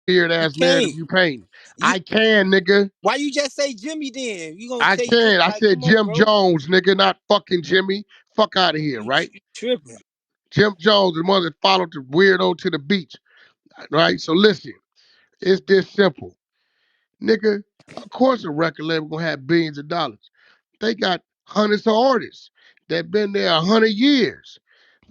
weird You ass narrative can't. you paint. You I can, nigga. why you just say Jimmy then? You gonna I say Jimmy? can. I Like, said come on, Jim bro. Jones, nigga, not fucking Jimmy. Fuck out of here, right? You tripping. Jim Jones, the one that followed the weirdo to the beach, right? So listen, it's this simple, nigga. Of course, a record label gonna have billions of dollars. They got hundreds of artists that been there 100 years.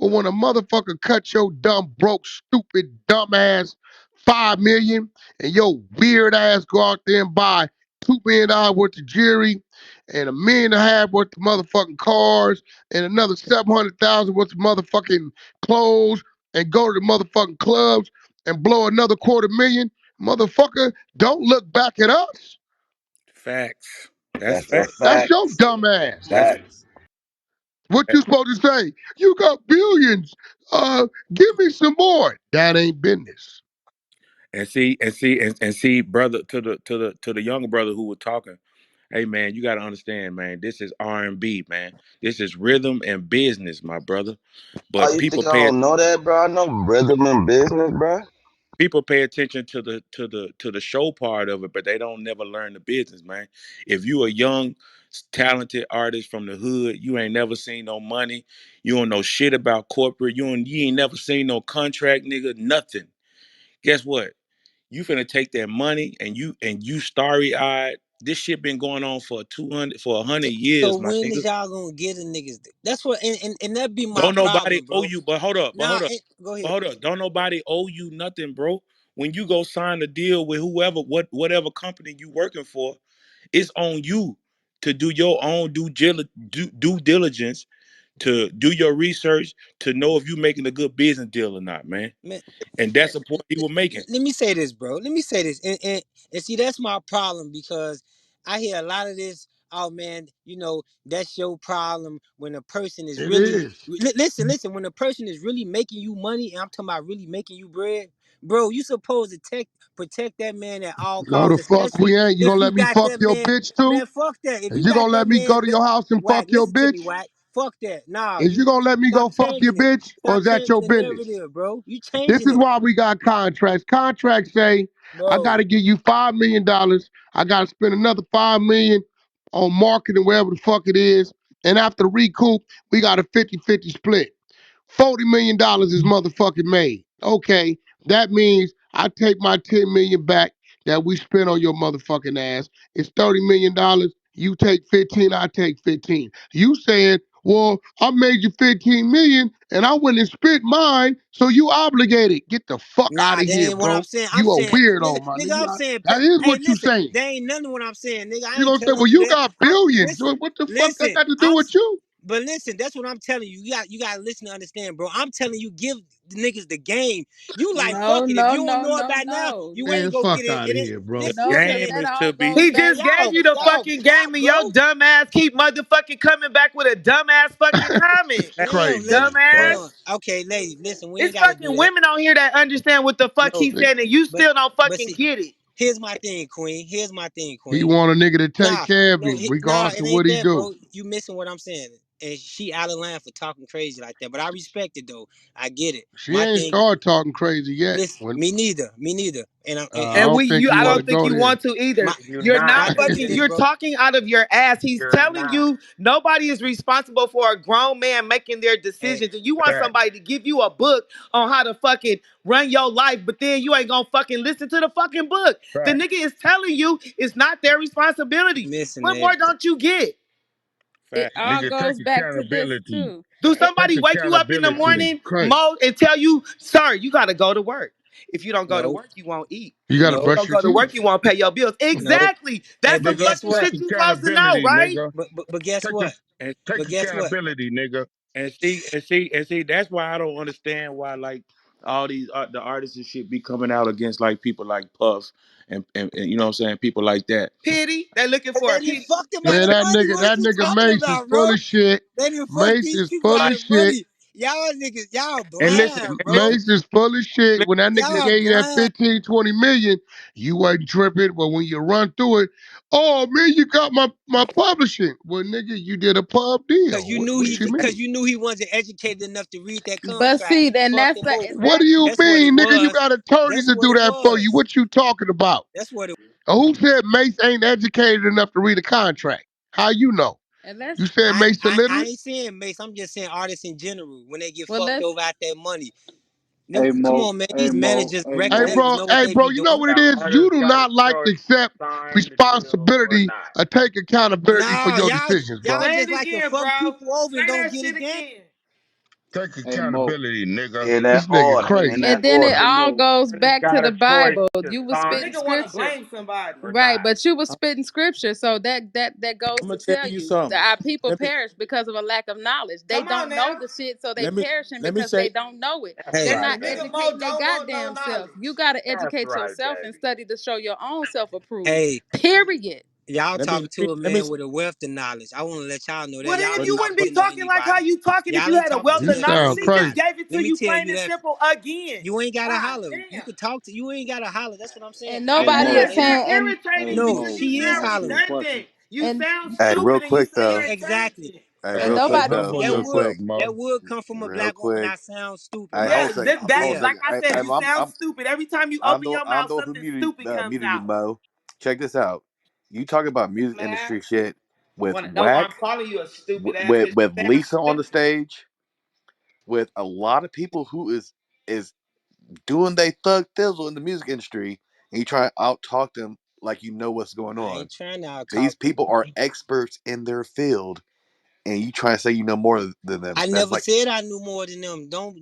But when a motherfucker cut your dumb, broke, stupid, dumb ass 5 million, and your weird ass go out there and buy $2 million worth of jewelry and $1.5 million worth of motherfucking cars and another 700,000 worth of motherfucking clothes and go to the motherfucking clubs and blow another 250,000, motherfucker, don't look back at us. Facts. That's That's a fact. That's fact. your dumb ass. That's Facts. What you supposed to say? You got billions. Give me some more. That ain't business. and see, brother, to the younger brother who was talking. Hey man, you gotta understand, man. This is R&B, man. This is rhythm and business, my brother. Oh, But you think I don't know that, bro? I know rhythm and business, bro. people pay attention to the show part of it, but they don't never learn the business, man. If you a young, talented artist from the hood, you ain't never seen no money. You don't know shit about corporate. You ain't never seen no contract, nigga. Nothing. Guess what? You finna take that money and you starry eyed. This shit been going on for 100 years, So my when nigga. is y'all gonna get a niggas? That's what, and that be my Don't nobody problem, owe bro. you, but hold up, but Nah, hold up, go but ahead. hold up. Don't nobody owe you nothing, bro. When you go sign a deal with whoever, whatever company you working for, it's on you to do your own due diligence, to do your research, to know if you making a good business deal or not, man. Man, And that's the point he was making. let me say this, bro. Let me say this, and see that's my problem because I hear a lot of this. Oh man, that's your problem when a person is It really is. listen. When a person is really making you money, and I'm talking about really making you bread, bro. You supposed to protect that man at all No, the costs, fuck especially we ain't. You if gonna you let me got fuck that your man. bitch too? Man, fuck that. If Is you you got gonna let that me man, go to your house and Wack, fuck your listen to me, bitch? Wack. Fuck that. Nah, Is you you gonna let me stop go fuck your changing it. bitch? Or Stop is that changing your the business? narrative, bro. You This changing is it, why we got contracts. Contracts say, I bro. gotta give you $5 million. I gotta spend another 5 million on marketing, wherever the fuck it is. And after recoup, we got a 50-50 split. $40 million is motherfucking made. Okay, that means I take my 10 million back that we spent on your motherfucking ass. It's $30 million. You take 15, I take 15. You saying, well, I made you 15 million and I went and spent mine, so you obligated. Get the fuck out Nah, of that here, ain't what I'm bro. saying. I'm You a saying, weirdo, my nigga, I'm nigga. saying, That is hey, what you listen, saying. there ain't nothing what I'm saying, nigga. I You ain't gonna say, telling well, you you that. got I'm billions. listen, What the fuck that listen. got to do with you? But listen, that's what I'm telling you. You gotta listen to understand, bro. I'm telling you, give the niggas the game. You like No, fuck it. If no, you don't no, know no, about now, no. you Man, ain't gonna fuck get it. out of It here, bro. The listen. No, I'm because telling game that is all to goes be. He man, back just gave y'all, you the y'all, fucking y'all, game and your bro. dumb ass keep motherfucking coming back with a dumbass fucking comment. That's Damn, crazy. lady, hold Dumbass. on. Okay, lady, listen, we ain't It's gotta do fucking that. women on here that understand what the fuck No, he's saying and you but still don't but fucking see, get it. here's my thing, Queen. Here's my thing, He Queen. want a nigga to take Nah, care of no, him, nah, regardless it of ain't what he that, do. bro. You missing what I'm saying. And she out of line for talking crazy like that. But I respect it though. I get it. She My ain't thing, started talking crazy yet. listen, When me neither. Me neither. And I And don't think you I want so to don't think go you there. want to either. my You're You're not. my not thing is fucking, this, you're bro. talking out of your ass. He's You're telling not. you nobody is responsible for a grown man making their Hey, decisions. And you want Fact. somebody to give you a book on how to fucking run your life, but then you ain't gonna fucking listen to the fucking book. The Fact. nigga is telling you it's not their responsibility. listen, What man. more don't you get? it Fact. all Nigga, take goes back to this accountability. too. Do It, Take somebody wake you up in the This accountability. is morning, crazy. Mo, and tell you, sir, you gotta go to work. If you don't go to No, work, you won't eat. You got to If you no, brush don't your go to teeth. work, you won't pay your bills. no. Exactly. Hey, That's but some Nigga, guess fucking take what? shit you supposed to know, accountability, right? nigga. But guess Take what? And take But guess what? accountability, nigga. and see. That's why I don't understand why like all these the artists and shit be coming out against like people like Puff and you know what I'm saying, people like that. Pity. They're looking Cause for they a didn't pity. fuck them out Man, of that money. nigga, What is that you nigga talking Mace is about, full bro? of shit. They didn't fuck Mace these is people full out of of shit. money. Y'all niggas, y'all And listen, blind, and bro. listen, Mace is full of shit. listen, When that nigga Y'all are gave you that blind. 15, 20 million, you wasn't tripping. But when you run through it, oh man, you got my publishing. Well, nigga, you did a pub Cause deal. you What, knew what he, you cause mean? you knew he wasn't educated enough to read that But contract. see, He then fucked that's them over. What do exactly. you That's what it mean, nigga? You was. got attorneys That's to what do it that for you. was. What you talking about? That's what it. Who said Mace ain't educated enough to read a contract? How you know? And let's You said Mace I illiterate? ain't saying Mace. I'm just saying artists in general when they get well fucked let's over out that money. Hey Come Mo, on, man. hey These Mo, managers, hey Mo. representatives know what Hey, they bro, be you know doing. what The it is? You artist do got a not like to choice to accept sign the deal or responsibility not. or take accountability for No, your y'all, decisions, bro. y'all Say it just like to again, fuck bro. people over and Say don't that get shit it down. again. Take Hey Mo, accountability, nigga. In This that nigga order. In crazy. that and then it order. hey all Mo, goes Artist back to got the a choice Bible. to You was A sign spitting the nigga want to scripture. deal blame somebody. or Right, not. but you was spitting scripture, so that goes I'm to gonna tell tell you you that something. our people Let me perish because of a lack of knowledge. They Come on don't know now. the shit, so they let me perishing let me because say they don't know it. That's They're Hey, right, not Nigga baby. Mo educating their don't want no goddamn self. You knowledge. gotta That's educate right, yourself and baby. study to show your own self approved. hey, Period. y'all let me talking let me to a let me man say, with a wealth of knowledge. I want to let y'all know that Well, y'all then ain't but you talking wouldn't be to no talking like how anybody. you talking if Y'all you ain't had a talking wealth to You of no knowledge. sound She just crazy. anybody. gave it Let to me you tell plain you and that. simple again. You ain't gotta God holler. You damn. could talk to. You ain't gotta holler. That's what I'm saying. And hey nobody Yeah, is Mo, and saying it's hey irritating and No, because Mo. you Can she is I sound ask you a hollering. question? redundant. You and sound Hey, real stupid and you quick sound though. Exactly. irritating. Hey, and real Hey, quick nobody though. humble Real quick. yourself, That Mo. would come from a Real black woman. quick. I sound stupid, Hey, right? Yeah, hold on a second. Hold on a that Yeah. like second. I Hey, said, hey, you sound stupid. Every time you open your I mouth, don't know if something you stupid comes muted you, out. Mo. Check this out. You talking about music Man, industry shit with wanna know why Wack, I'm calling you a stupid ass with because with you sound Lisa on the stupid. stage, with a lot of people who is doing they thug thizzle in the music industry, and you try to out talk them like you know what's going I on. ain't trying to out These talk them. people are experts in their field, and you try to say you know more than them. I That's never like, said I knew more than them. Don't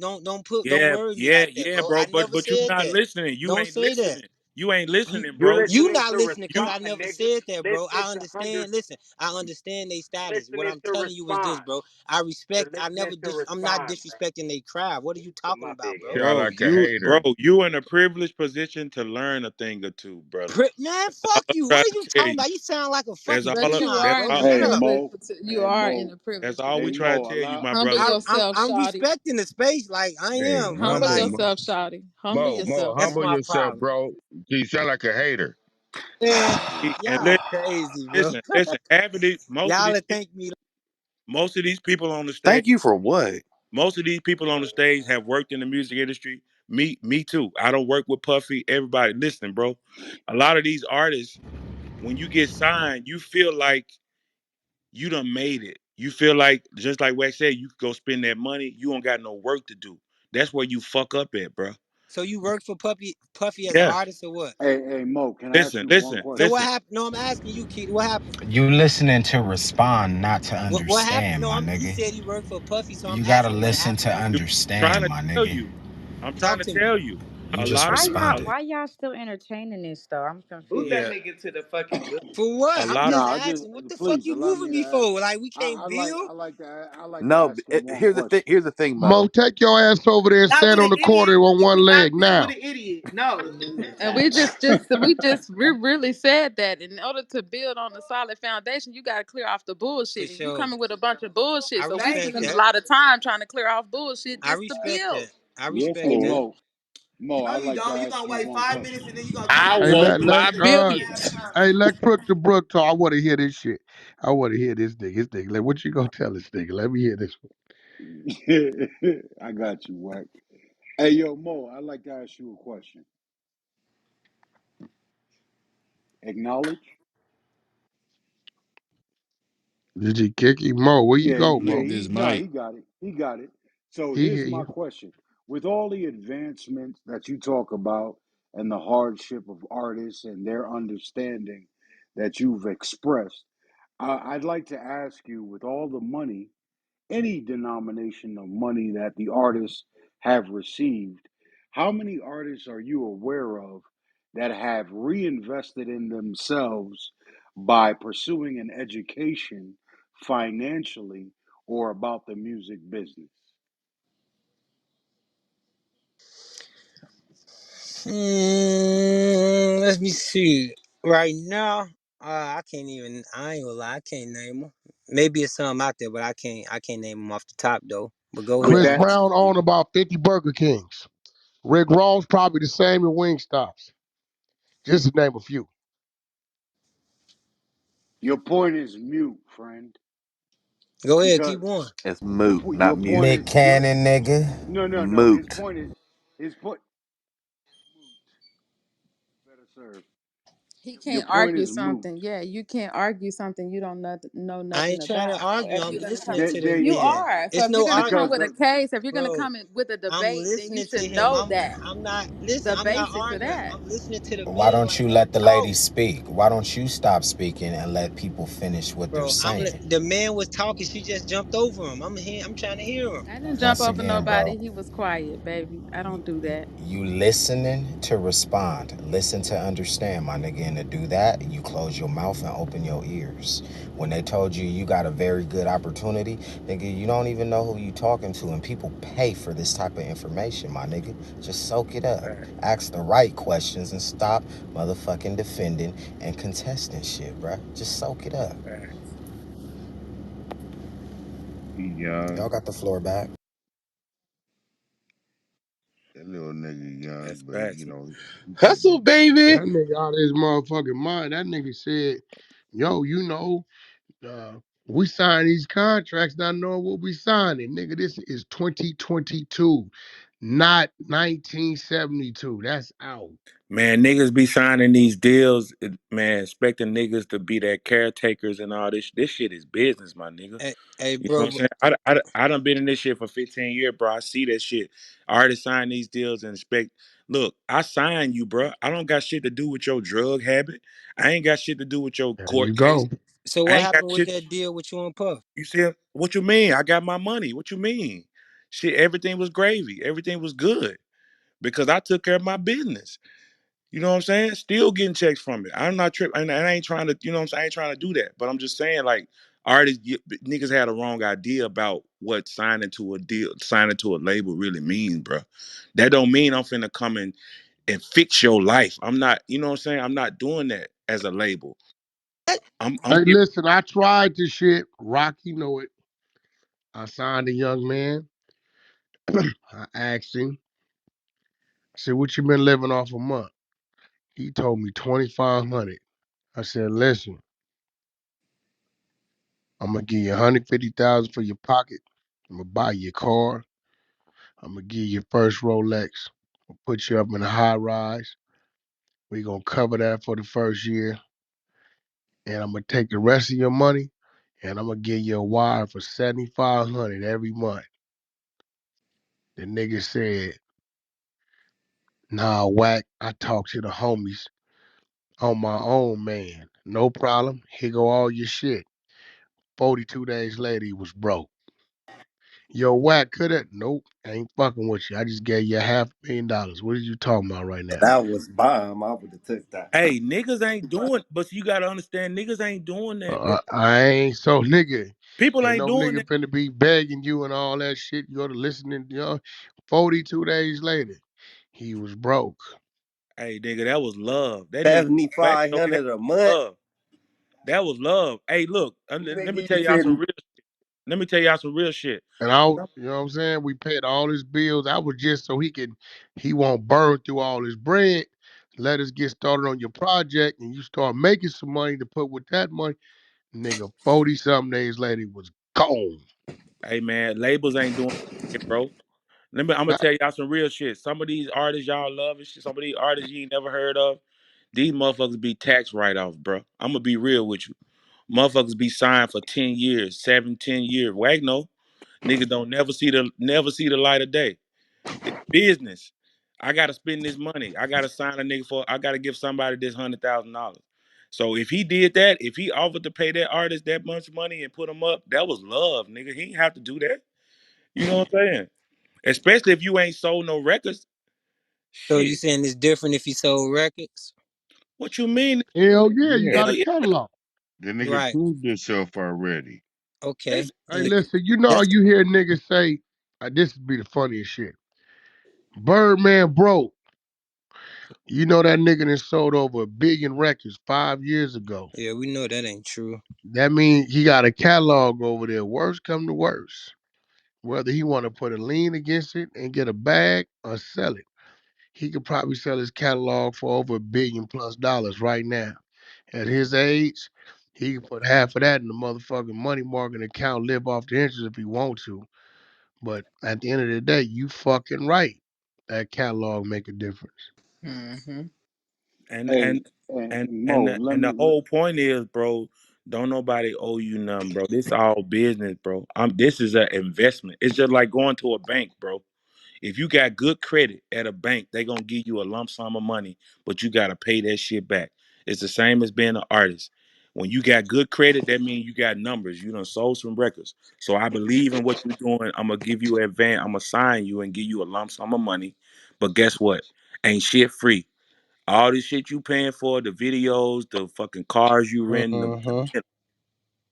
yeah, worry me yeah, like that, yeah, bro. bro. I But never you said not that. listening. You Don't ain't say that. listening. You ain't You listening, You're bro. you listening not to listening because You I respond, never nigga. said that, bro. Listen I to under. understand. Listen, I understand they status. What Listening I'm to telling you is this, respond. bro. I You're respect. I listening never. to I'm not respond, man. disrespecting they craft. What are you With talking my about, big bro? head. Sound bro, like a hater. you in a privileged position to learn a thing or two, brother. Man, All fuck I'm you. trying What are you to tell talking you. about? You sound like a That's fucking all. but you peon, are That's bro. in all. a Shut Hey up. Mo, you hey are in Mo, a That's privileged all we hey position. try to Mo. tell you, my Humble brother. yourself, I'm Shawty. respecting the space like I Hey, am, bro. Humble Like yourself, Shawty. Humble Mo, yourself. that's humble my yourself, problem. bro. You sound like a hater. Man, And y'all crazy, bro. listen. Half of these, Y'all will thank me. most of these people on the stage. thank you for what? Most of these people on the stage have worked in the music industry. Me too. I don't work with Puffy. Everybody, listen, bro. A lot of these artists, when you get signed, you feel like you done made it. You feel like, just like Wax said, you could go spend that money. You don't got no work to do. That's where you fuck up at, bro. So you work for Puffy as an Yeah. artist or what? Hey Mo. Can I ask you one So question? what Listen. happened? No, I'm asking you, Keith. What happened? You listening to respond, not to What happened? understand, No, my he nigga. said he worked for Puffy, so I'm You gotta asking what listen to happened. You trying understand, to my tell nigga. you. I'm trying Talk to to me. tell you. You A just lot of responded. Why y'all still entertaining this though? I'm Who's that confused. yeah, nigga to the fucking good? For what? a I'm lot No, of just I just asking. What the fuck please you allow moving me me to. for? Like we can't build? I like to No, ask him one here's the thing. question. Here's the thing, Mo, Mo. take your ass over there and Not stand with on an the corner idiot. on You one cannot leg deal with now. an idiot. No. And we really said that in order to build on a solid foundation, you got to clear off the For bullshit. And you sure. coming with a bunch of bullshit, I so we Thank spending respect a you. that. lot of time trying to clear off bullshit I just to respect build. that. I Yes, respect hey that. Mo. Mo, No, I'd you like to don't. You're ask gonna you wait one 5 minutes question. and then you're gonna come I off Hey, the won't let mic and let lie say to you uh ain't you. have time. hey let Crook the Brook talk. I want to hear this shit. I want to hear this nigga. This nigga. Like, what you gonna tell this nigga? Let me hear this one. I got you, Wack. Hey, yo, Mo, I'd like to ask you a question. Acknowledge? Did he kick him? Mo, where you Yeah, go, yeah, Mo? Kicked his nah, mic. he got it. He got it. So He here's hear my you. question. With all the advancements that you talk about and the hardship of artists and their understanding that you've expressed, I'd like to ask you, with all the money, any denomination of money that the artists have received, how many artists are you aware of that have reinvested in themselves by pursuing an education financially or about the music business? Let me see. Right now, I can't even. I ain't gonna lie. I can't name them. Maybe it's some out there, but I can't. I can't name them off the top though. But go with Chris ahead. that. Brown owned about 50 Burger Kings. Rick Ross probably the same in Wingstops. Just to name a few. Your point is mute, friend. Go ahead. Because Keep going. It's moot, your not mute. point is Nick your Cannon, nigga. no. His Moot. point is his point. Better serve. He Your can't point argue is moot. something. Yeah, you can't argue something you don't know I nothing ain't trying to about. So argue. if I'm you're gonna come, listening to the you You man. are. So It's if you're no gonna come because argument, with a case, if you're gonna bro. come in with a I'm debate, then you listening to should him. know that I'm not. Listen. the I'm not basics of arguing. that. I'm listening to the Why man. don't Like, you let him let the lady talk, speak? Why don't you stop speaking and let people finish what they're bro. saying? The man was talking. She just jumped over him. I'm trying to hear him. I didn't jump Once over again, bro, nobody. He was quiet, baby. I don't do that. you listening to respond, listen to understand, my nigga. And to do that, you close your mouth and open your ears. When they told you you got a very good opportunity, nigga, you don't even know who you talking to, and people pay for this type of information, my nigga. Just soak it up. Fact, Ask the right questions and stop motherfucking defending and contesting shit, bruh. Just soak it up. fact. He young. Y'all got the floor back. That little nigga young, That's but facts. he finna Hustle, be baby. That nigga out of his motherfucking mind. That nigga said, yo, uh, we sign these contracts not knowing what we signing. Nigga, this is 2022, not 1972. That's out. Man, niggas be signing these deals, man, expecting niggas to be their caretakers and all this. This shit is business, my nigga. Hey, You know bro. what I'm saying? I done been in this shit for 15 years, bro. I see that shit. I already signed these deals and expect. Look, I signed you, bro. I don't got shit to do with your drug habit. I ain't got shit to do with your There you court go. case. So I what ain't got happened with shit. that deal with you and Puff? You see, what you mean? I got my money. What you mean? Shit, everything was gravy. Everything was good because I took care of my business. You know what I'm saying? Still getting checks from it. I'm not tripping. And I ain't trying to, you know what I'm saying? I ain't trying to do that. But I'm just saying, like, artists, niggas had a wrong idea about what signing to a deal, signing to a label really means, bro. That don't mean I'm finna come in and fix your life. I'm not, you know what I'm saying? I'm not doing that as a label. I'm Hey, giving, listen, I tried this shit. Rocky know it. I signed a young man. I asked him, I said, what you been living off a month? He told me 2,500. I said, listen, I'm gonna give you 150,000 for your pocket. I'm gonna buy you a car. I'm gonna give you your first Rolex. I'll put you up in a high rise. We gonna cover that for the first year, and I'm gonna take the rest of your money, and I'm gonna give you a wire for 7,500 every month. The nigga said, "Nah, whack. I talked to the homies on my own, man. No problem. Here go all your shit." 42 days later, he was broke. Yo, whack, could it? Nope, ain't fucking with you. I just gave you $500,000. What are you talking about right now? That was bomb. I would have took that. hey, niggas ain't doing, but you gotta understand, niggas ain't doing that, bro. I ain't so nigga. People Ain't ain't no doing nigga that. finna be begging you and all that shit. You go to listening, 42 days later, he was broke. Hey, nigga, that was love. That nigga, back, that 7,500 a was month. love. That was love. Hey, look, let me Nigga, tell you y'all some said real. Let me tell y'all some real shit. And you know what I'm saying? We paid all his bills. That was just so he won't burn through all his bread. Let us get started on your project and you start making some money to put with that money. Nigga, 40 something days later, he was gone. Hey, man, labels ain't doing shit, bro. I'm gonna That, tell y'all some real shit. Some of these artists y'all love and shit. Some of these artists you ain't never heard of. These motherfuckers be tax write offs, bro. I'm gonna be real with you. Motherfuckers be signed for 10 years, 7, 10 years. Wagno, niggas don't never see the light of day. It's business. I gotta spend this money. I gotta sign a nigga for. I gotta give somebody this $100,000. So if he did that, if he offered to pay that artist that much money and put him up, that was love, nigga. He ain't have to do that. You know what I'm saying? Especially if you ain't sold no records. So you Shit. saying it's different if he sold records? What you mean? hell yeah, you Yeah, got Hell a yeah. catalog. the nigga Right. proved himself already. Okay. That's Hey, And listen, you know how that's you hear niggas say, this would be the funniest shit. Birdman broke. You know that nigga that sold over 1 billion records 5 years ago. yeah, we know that ain't true. That means he got a catalog over there. Worst come to worst. Whether he want to put a lien against it and get a bag or sell it, he could probably sell his catalog for over $1 billion+ right now. At his age, he can put half of that in the motherfucking money market account, live off the interest if he want to. But at the end of the day, you fucking right. That catalog make a difference. Mm-hmm. and Hey, and and and Mo, the, let and me. the whole point is, bro, don't nobody owe you nothing, bro. This all business, bro. This is an investment. It's just like going to a bank, bro. If you got good credit at a bank, they gonna give you a lump sum of money, but you gotta pay that shit back. It's the same as being an artist. When you got good credit, that means you got numbers. You done sold some records. So I believe in what you're doing. I'm gonna give you advance. I'm gonna sign you and give you a lump sum of money. But guess what? Ain't shit free. All this shit you paying for, the videos, the fucking cars you rent, Mm-hmm.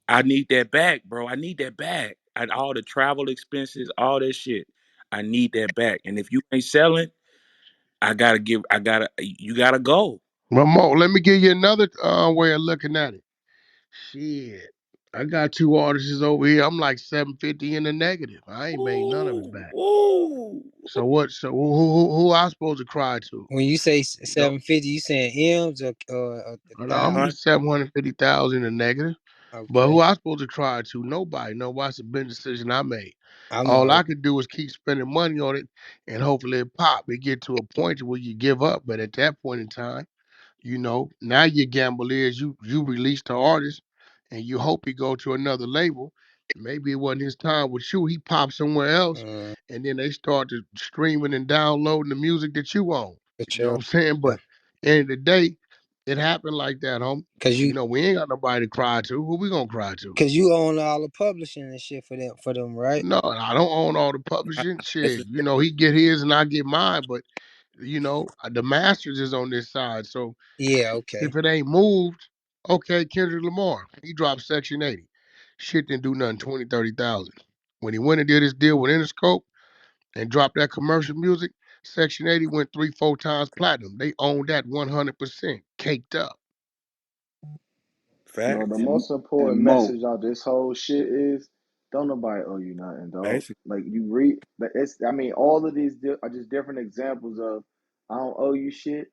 I need that back, bro. I need that back. And all the travel expenses, all that shit. I need that back. And if you ain't selling, you gotta go. But Mo, let me give you another way of looking at it. Shit. I got two artists over here. I'm like 750 in the negative. I ain't made none of it Ooh, back. ooh. So what? So who I supposed to cry to? When you say Don't 750, you saying M's or No, I'm thou? the 750,000 in the negative. But who Okay, I supposed to cry to? Nobody. Nobody's a business decision I made. I'm All all I could do is keep spending money on it, and hopefully it pop. It get to a point where you give up. But at that point in time, now your gamble is you release the artist, and you hope he go to another label. Maybe it wasn't his time with you. He popped somewhere else, mm, and then they start to streaming and downloading the music that you own. for You know what sure. I'm saying? Yeah. But end of the day, it happened like that, homie. Cause you We ain't got nobody to cry to. Who we gonna cry to? cause you own all the publishing and shit for them, right? No, I don't own all the not publishing shit. necessarily. He get his and I get mine, but the masters is on this side. So Yeah, okay. if it ain't moved, okay, Kendrick Lamar, he dropped Section 80. Shit didn't do nothing, 20, 30,000. When he went and did his deal with Interscope and dropped that commercial music, Section 80 went 3, 4 times platinum. They owned that 100%, caked up. No, the Facts. and most and important Mo, message out this whole shit is don't nobody owe you nothing, dog. Basically. Like you read, it's. I mean, all of these are just different examples of I don't owe you shit.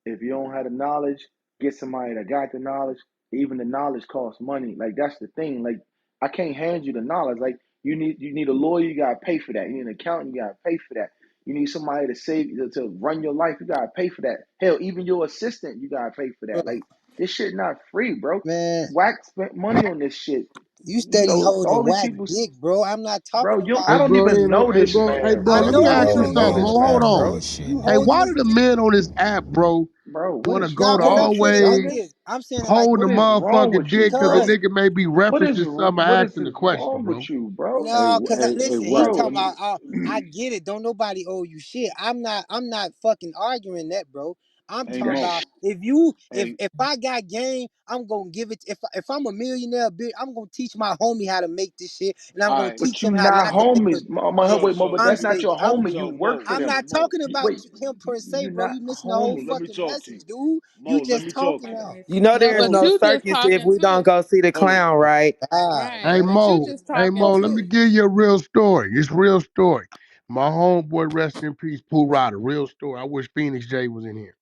If you don't have the knowledge, get somebody that got the knowledge. Even the knowledge costs money. Like that's the thing. Like I can't hand you the knowledge. Like you need a lawyer, you gotta pay for that. You need an accountant, you gotta pay for that. You need somebody to save to run your life, you gotta pay for that. Hell, even your assistant, you gotta pay for that. Bro, Like this shit not free, bro. man, Wack spent money on this shit. you You steady know, holding all these whack people, dick, bro. I'm not bro. talking I Hey, about don't bro, even know hey, this bro, hey, man, bro, I bro. let me know I you ask you don't don't know know something. this this Hold man, man, on. bro. bro. You Bullshit. Hey, holding why this do the dick. men on this app, bro, Bro, what want to is go Now, to wrong cause I'm with you, saying it like always nigga? this. I'm saying it like hold the What this. is wrong motherfucking with you, dick because the bro? Because nigga may be referencing something I What asked is him the this question, wrong bro? with you, bro? hey, no, cause hey, listen, he Wack, Bro, talking let me. about. I get it. Don't nobody owe you shit. I'm not fucking arguing that, bro. I'm Hey, talking Mo, about if you, hey, if I got game, I'm gonna give it. If I'm a millionaire, I'm gonna teach my homie how to make this shit, and I'm all gonna right, but teach you him how not not to make homies. so, Wait, Mo, but so, that's not mistakes. your homie. You so, work Mo, for I'm them. not Mo, talking about Wait, him per se, you're bro. not You missing the whole Mo, homies. let me fucking talk to message, you. dude. Mo, You let just me talk talking to you. now. You know No, there's but no Mo, you just circus if talking we don't too. go see the hold on. clown, right? Ah, Hey Right, but you Mo, just hey talking Mo, let me too. give you a real story. It's real story. My homeboy, rest in peace, Pooh Rider. Real story. I wish Phoenix J was in here.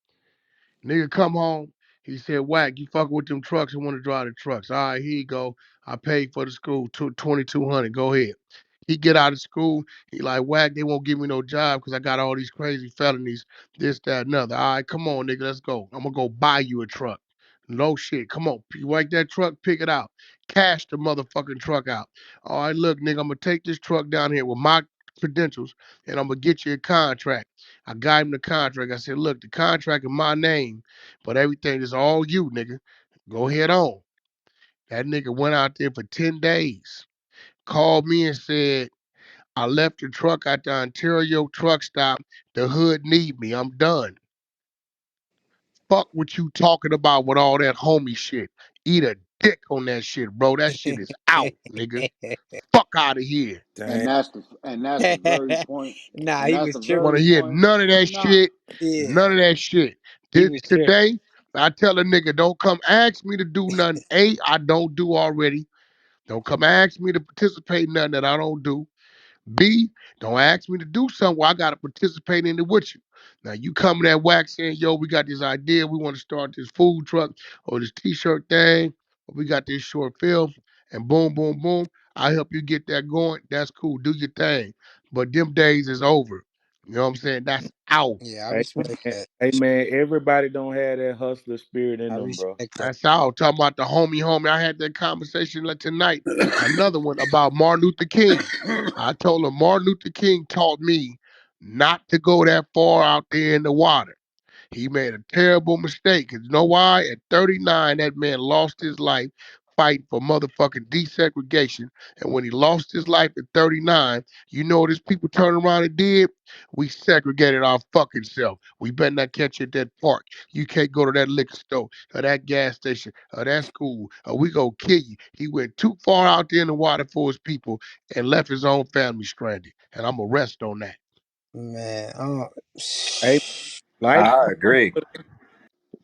Nigga come home. He said, Wack, you fucking with them trucks and want to drive the trucks. All right, here you go. I paid for the school, 2200. Go ahead. He get out of school. He like, Wack, they won't give me no job because I got all these crazy felonies, this, that, and other. All right, come on, nigga, let's go. I'm going to go buy you a truck. No shit. Come on. You like that truck? Pick it out. Cash the motherfucking truck out. All right, look, nigga, I'm going to take this truck down here with my credentials and I'm going to get you a contract. I got him the contract. I said, look, the contract in my name, but everything is all you, nigga. Go ahead on. That nigga went out there for 10 days, called me and said, I left the truck at the Ontario truck stop. The hood need me. I'm done. Fuck what you talking about with all that homie shit. Eat a dick on that shit, bro. That shit is out, nigga. Fuck out of here. Damn. And that's the very point. nah, And he that's was the Want very to tripping. hear point. none of that Nah, shit. Yeah, None of that shit. he This was tripping. today, I tell a nigga, don't come ask me to do nothing. I don't do already. Don't come ask me to participate in nothing that I don't do. B, don't ask me to do something where I gotta participate in it with you. Now you come to that wax saying, yo, we got this idea, we want to start this food truck or this t-shirt thing, or we got this short film, and boom, boom, boom. I help you get that going. That's cool. Do your thing. But them days is over. You know what I'm saying? That's out. Yeah, I Hey respect man, that. hey man, everybody don't have that hustler spirit in I them, bro. respect that. That's out. Talking about the homie. I had that conversation tonight. Another one about Martin Luther King. I told him Martin Luther King taught me not to go that far out there in the water. He made a terrible mistake. You know why? At 39, that man lost his life fighting for motherfucking desegregation. And when he lost his life at 39, you know what his people turned around and did? We segregated our fucking self. We better not catch you at that park. You can't go to that liquor store or that gas station or that school or we gonna kill you. He went too far out there in the water for his people and left his own family stranded. And I'm going to rest on that. Man, Hey, life I course agree.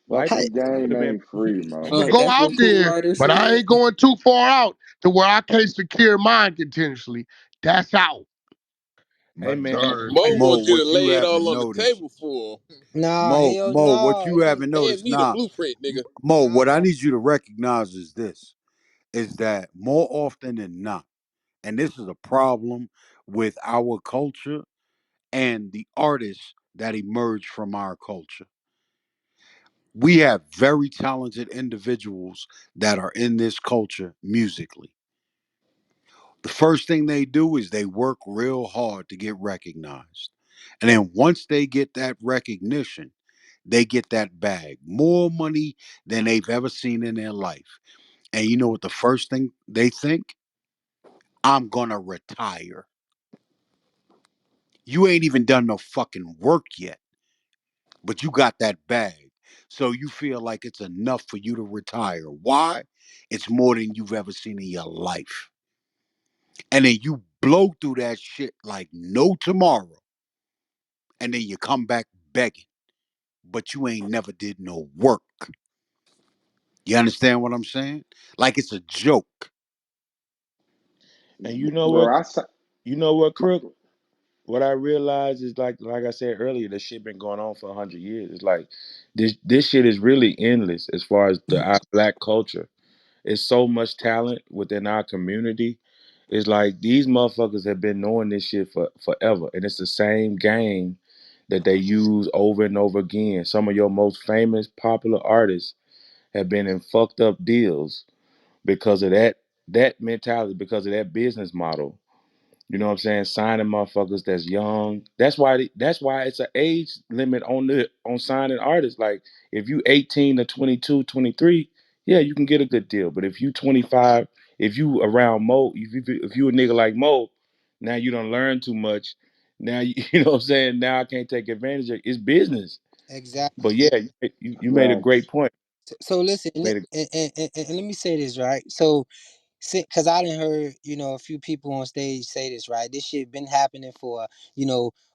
life how, Fucking game could have been ain't free, I'm Mo. gonna hey, go That's out what Cool there, Rider but I said. ain't going too far out to where I can't secure mine continuously. That's out. hey But man, Mo life Mo, wants you to what you lay it all haven't on the noticed, table for him. nah, Mo, hell Mo, what no. you haven't Hand noticed, me the nah, blueprint, nigga. Mo, what I Nah. need you to recognize is this, is that more often than not, and this is a problem with our culture and the artists that emerge from our culture. We have very talented individuals that are in this culture musically. The first thing they do is they work real hard to get recognized. And then once they get that recognition, they get that bag, more money than they've ever seen in their life. And you know what the first thing they think? I'm gonna retire. You ain't even done no fucking work yet, but you got that bag. So you feel like it's enough for you to retire. Why? It's more than you've ever seen in your life. And then you blow through that shit like no tomorrow. And then you come back begging, but you ain't never did no work. You understand what I'm saying? Like it's a joke. and you know what, Bro, my, Crook? What I realized is like I said earlier, this shit been going on for 100 years. It's like this shit is really endless as far as our black culture. It's so much talent within our community. It's like these motherfuckers have been knowing this shit for forever, and it's the same game that they use over and over again. Some of your most famous, popular artists have been in fucked up deals because of that mentality, because of that business model. You know what I'm saying? Signing motherfuckers that's young. That's why it's an age limit on signing artists. Like if you 18 to 22, 23, yeah, you can get a good deal. But if you 25, if you around Mo, if you a nigga like Mo, now you don't learn too much. Now you, you know what I'm saying? Now I can't take advantage of it. It's business. But Exactly. yeah, you made a great facts. point. So listen, Made a and let me say this, right? So because I didn't heard, a few people on stage say this, right? This shit been happening for,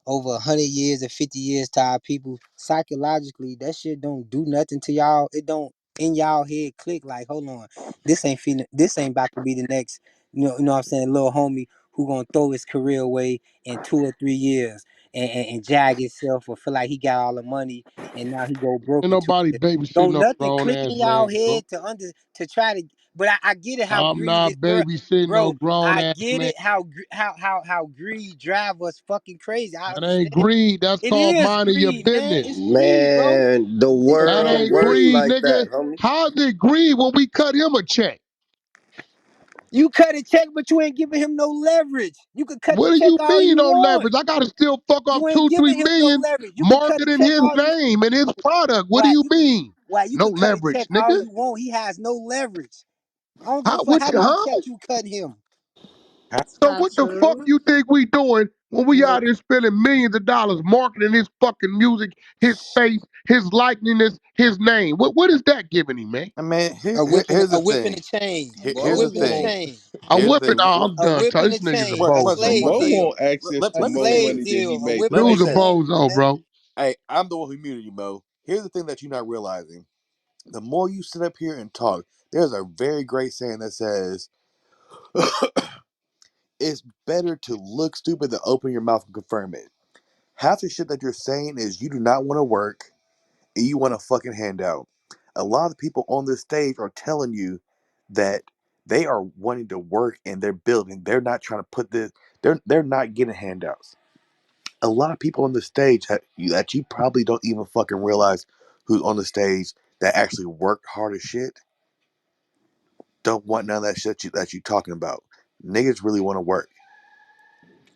over 100 years or 50 years to our people. Psychologically, that shit don't do nothing to y'all. It don't in y'all head click like, hold on, this ain't about to be the next, what I'm saying, little homie who gonna throw his career away in 2 or 3 years and jag himself or feel like he got all the money and now he go broke Ain't in two nobody years. babysitting Don't no nothing grown click ass in y'all man, bro. head to try to, but I get it how I'm greed not is, bro. babysitting no Bro, grown I ass get man. it how greed drive us fucking crazy. I That ain't understand. greed. That's It called is minding your greed, man. business. It's greed, bro. Man, the It's That world straight don't ain't work greed, greed. like nigga. that, homie. How's it greed when we cut him a check? You cut a check, but you ain't giving him no leverage. You could cut the What do check you all mean you on want. leverage? I gotta still fuck off You ain't two, three giving him no million leverage. You could cut a marketing check his all you name and his product. What do why you you could mean? why you No could cut a check leverage, all nigga. you want. He has no leverage. I don't give a How fuck what how you many huh? checks you cut him. How, That's So not what the fuck true. you think we doing when we No. out here spending millions of dollars marketing his fucking music, his face, his likeness, his name? What is that giving him, man? I mean, A here's the whip and a thing. chain. A Here's Mo the whip and a thing. won't. chain. A Here's the whipping. thing. Oh, I'm A done. whip and a This nigga's a chain. A Question. bozo, slave Mo One bro. second. deal. won't access Let, to A let me more say slave this. money than he deal. A make whip and Let a me Dude's a say right this. chain, bozo, man. bro. Hey, I'm the one who muted you, Mo. Here's the thing that you're not realizing. The more you sit up here and talk, there's a very great saying that says, it's better to look stupid than open your mouth and confirm it. Half the shit that you're saying is you do not want to work and you want a fucking handout. A lot of people on this stage are telling you that they are wanting to work and they're building. They're not trying to put this. They're not getting handouts. A lot of people on the stage that you probably don't even fucking realize who's on the stage that actually worked hard as shit don't want none of that shit that you talking about. Niggas really want to work.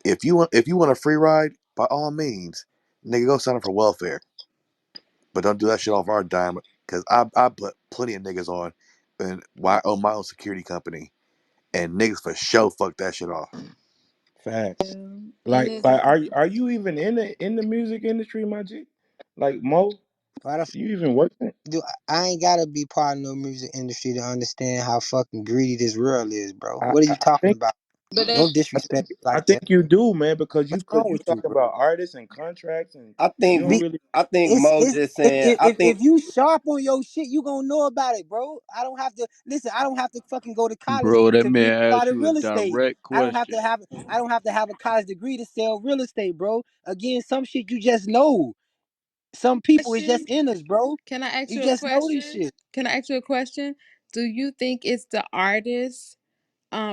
If you want a free ride, by all means, nigga, go sign up for welfare. But don't do that shit off our dime. Cause I put plenty of niggas on, and I own my own security company, and niggas for sure fuck that shit off. Facts. And it's Like, are you even in the music industry, my G? Like Mo, Why the f- you even working? do I ain't gotta be part of no music industry to understand how fucking greedy this world is, bro. I, What are I you talking think about? but Don't I disrespect think me I like think that. you do, man, because What's wrong you with you, talk bro? about artists and contracts, and I you think don't Be really. I think Mo it's just saying. I if think, you sharp on your shit, you gonna know about it, bro. I don't have to listen. I don't have to fucking go to college Bro, that to read man about asked the you a real estate. direct question. I don't have to have a college degree to sell real estate, bro. Again, some shit you just know. Some people it's just question, in us, bro. can I ask You you a just know this question? shit. Can I ask you a question? Do you think it's the artist's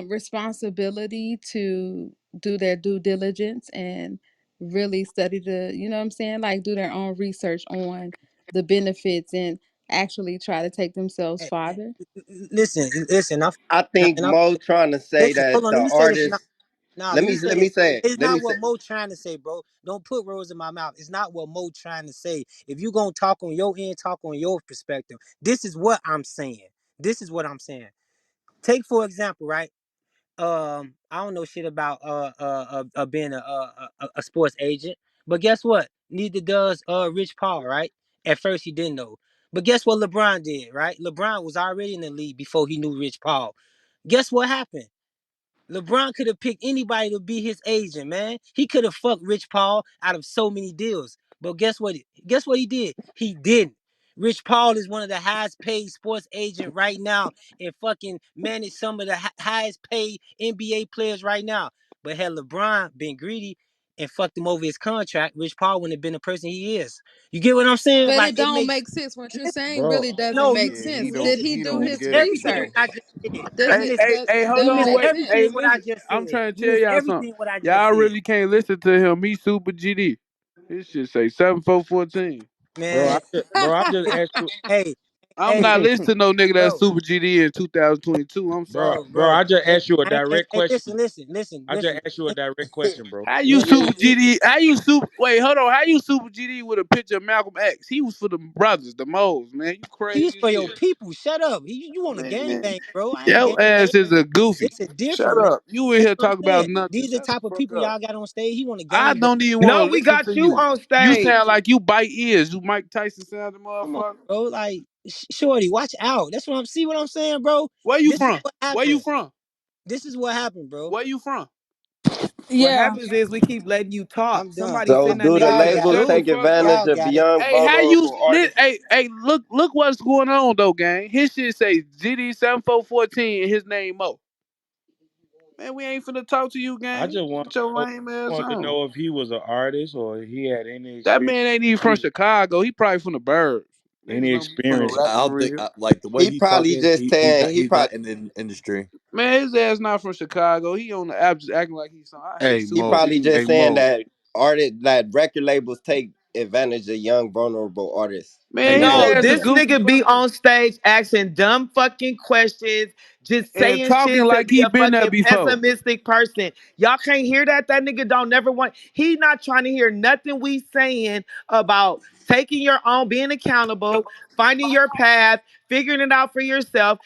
responsibility to do their due diligence and really study you know what I'm saying? Like do their own research on the benefits and actually try to take themselves Hey, farther? listen. I think And I'm Mo trying to say listen. Hold that on. the Let me say this. Now, artist. now, Let let me me say let this. me say it. It's Let me not say. what Mo trying to say, bro. Don't put words in my mouth. It's not what Mo trying to say. If you gonna talk on your end, talk on your perspective. This is what I'm saying. This is what I'm saying. Take for example, right? I don't know shit about being a sports agent, but guess what? Neither does Rich Paul, right? At first he didn't know, but guess what LeBron did, right? LeBron was already in the league before he knew Rich Paul. Guess what happened? LeBron could have picked anybody to be his agent, man. He could have fucked Rich Paul out of so many deals. But guess what? Guess what he did? He didn't. Rich Paul is one of the highest paid sports agent right now and fucking manage some of the highest paid NBA players right now. But had LeBron been greedy and fucked him over his contract, Rich Paul wouldn't have been the person he is. You get what I'm saying? But Like it it don't makes make sense. What you're saying Bro, really doesn't no, make Yeah, sense. listen, Did he he do don't listen his get it, everything bro. I research? just said. Does Hey, it Listen, hey, does hey, hold does it listen on. make Wait, sense? hey, everything what I listen. just I'm said. trying to tell Listen y'all something. everything what I just Y'all said. really can't listen to him. Me Super GD. His shit say 7414. Man, bro, I just asked you, hey, I'm hey, not listening to no nigga that's bro, Super GD in 2022. I'm sorry. bro. bro. I just asked you a direct Hey, question. I just listen. asked you a direct question, bro. How you Listen, Super GD? How you Super? Wait, hold on. How you Super GD with a picture of Malcolm X? He was for the brothers, the moles, man. You he's crazy as for your hell, people. Shut up. You want a gang man. bang, bro? I ain't gang Your bang. ass is a goofy. It's a Shut different, man. up. You in That's here what talking I'm about saying. nothing. These the Shut the type of fuck people up. y'all got on stage. He want a I gang bang. don't even want No, to we listen got to you you. on You stage. sound like you bite ears. You Mike Tyson sound the Come on, motherfucker. bro. Like, shorty, watch out. That's what I'm. See what I'm saying, bro? Where you This is from? what Where you happened. from? This is what happened, bro. Where you from? What Yeah. happens is we keep letting you talk. I'm done. Somebody So send that do the nigga Y'all to the got labels it. Shut the goo. take fuck up. advantage Y'all of the got it. young Hey, how you? vulnerable artists? Look what's going on though, gang. His shit say GD7414 and his name Mo. Man, we ain't finna talk to you, I gang. just Get your to lame ass want to on. know if he was an artist or he had any That experience man ain't even in from music, Chicago. He probably from the burbs. Niggas any don't be fucking experience. Bro, I rapping for don't think real. like the way He he probably talking. just He's saying not. he He's not probably in the industry. Man, his ass not from Chicago. He on the app just acting like he's some. I hate he Super probably GD. just Hey saying Mo. that artist that record labels take advantage of young vulnerable artists. Man, Take his No, ass advantage a of this them. goofy nigga be fuck on stage asking dumb fucking questions, just and saying talking shit to like be he a been there fucking before. pessimistic person. Y'all can't hear that? That nigga don't never want. He not trying to hear nothing we saying about taking your own, being accountable, finding your path, figuring it out for yourself.